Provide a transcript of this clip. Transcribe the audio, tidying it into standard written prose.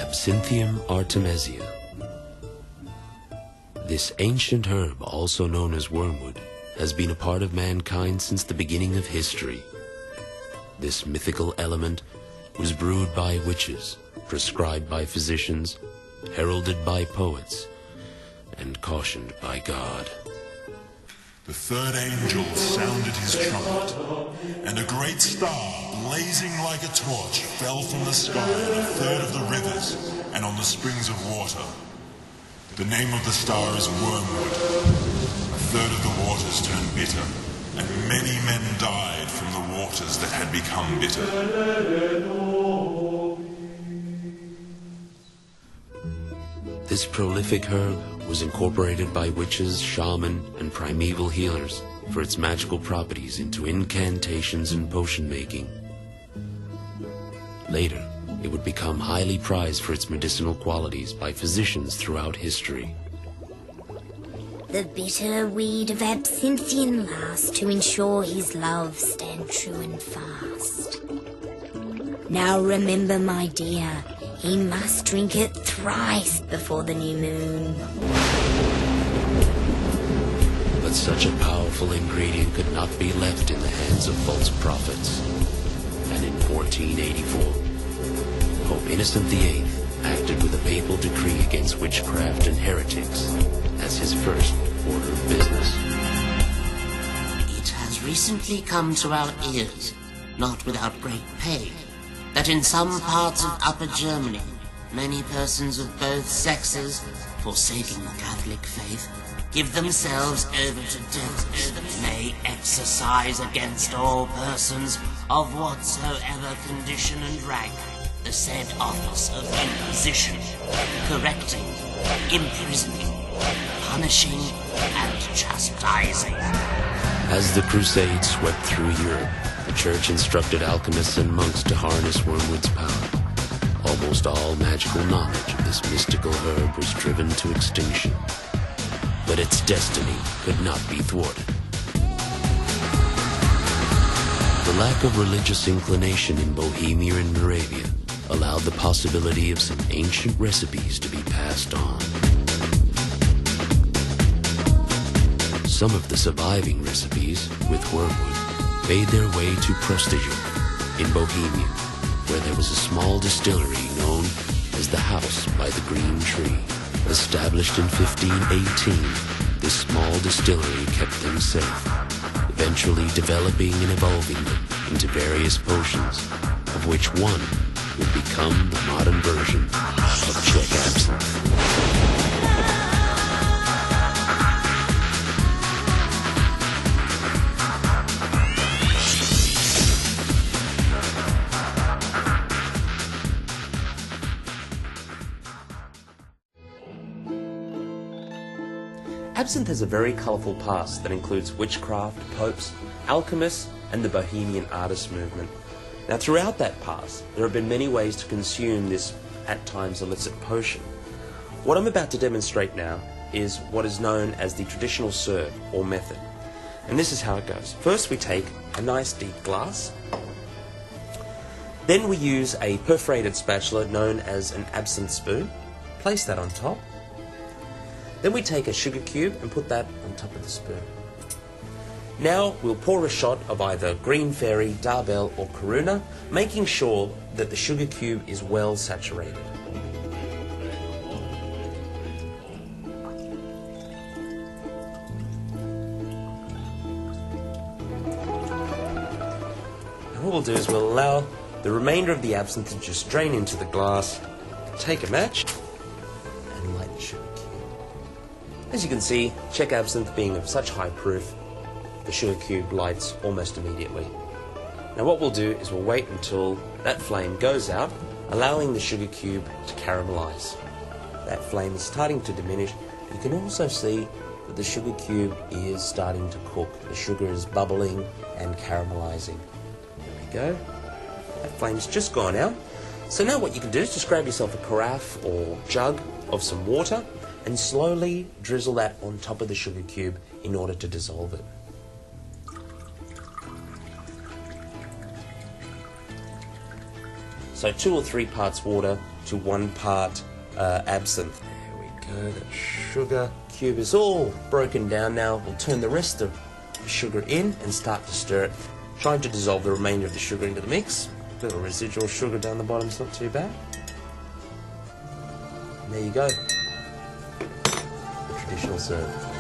Absinthium artemisia. This ancient herb, also known as wormwood, has been a part of mankind since the beginning of history. This mythical element was brewed by witches, prescribed by physicians, heralded by poets, and cautioned by God. The third angel sounded his trumpet, and a great star, blazing like a torch, fell from the sky on a third of the rivers and on the springs of water. The name of the star is Wormwood. A third of the waters turned bitter, and many men died from the waters that had become bitter. This prolific herb was incorporated by witches, shaman, and primeval healers for its magical properties into incantations and potion making. Later, it would become highly prized for its medicinal qualities by physicians throughout history. The bitter weed of Absinthian lasts to ensure his love stand true and fast. Now remember, my dear, he must drink it thrice before the new moon. But such a powerful ingredient could not be left in the hands of false prophets. And in 1484, Pope Innocent VIII acted with a papal decree against witchcraft and heretics as his first order of business. It has recently come to our ears, not without great pain, that in some parts of Upper Germany, many persons of both sexes, forsaking the Catholic faith, give themselves over to devils, nay, exercise against all persons of whatsoever condition and rank the said office of imposition, correcting, imprisoning, punishing, and chastising. As the Crusades swept through Europe, the Church instructed alchemists and monks to harness wormwood's power. Almost all magical knowledge of this mystical herb was driven to extinction, but its destiny could not be thwarted. The lack of religious inclination in Bohemia and Moravia allowed the possibility of some ancient recipes to be passed on. Some of the surviving recipes with wormwood made their way to Prostijok in Bohemia, where there was a small distillery known as the House by the Green Tree. Established in 1518, this small distillery kept them safe, eventually developing and evolving them into various potions, of which one would become the modern version of Czech Absinthe. Absinthe has a very colourful past that includes witchcraft, popes, alchemists, and the bohemian artist movement. Now, throughout that past, there have been many ways to consume this, at times, illicit potion. What I'm about to demonstrate now is what is known as the traditional serve, or method. And this is how it goes. First, we take a nice deep glass. Then we use a perforated spatula known as an absinthe spoon. Place that on top. Then we take a sugar cube and put that on top of the spoon. Now we'll pour a shot of either Green Fairy, Darbel or Corona, making sure that the sugar cube is well saturated. And what we'll do is we'll allow the remainder of the absinthe to just drain into the glass, take a match and light the sugar cube. As you can see, Czech Absinthe being of such high proof, the sugar cube lights almost immediately. Now what we'll do is we'll wait until that flame goes out, allowing the sugar cube to caramelise. That flame is starting to diminish. You can also see that the sugar cube is starting to cook. The sugar is bubbling and caramelising. There we go. That flame's just gone out. So now what you can do is just grab yourself a carafe or jug of some water and slowly drizzle that on top of the sugar cube in order to dissolve it. So 2 or 3 parts water to 1 part absinthe. There we go, that sugar cube is all broken down now. We'll turn the rest of the sugar in and start to stir it, trying to dissolve the remainder of the sugar into the mix. A little residual sugar down the bottom's not too bad. And there you go, the traditional serve.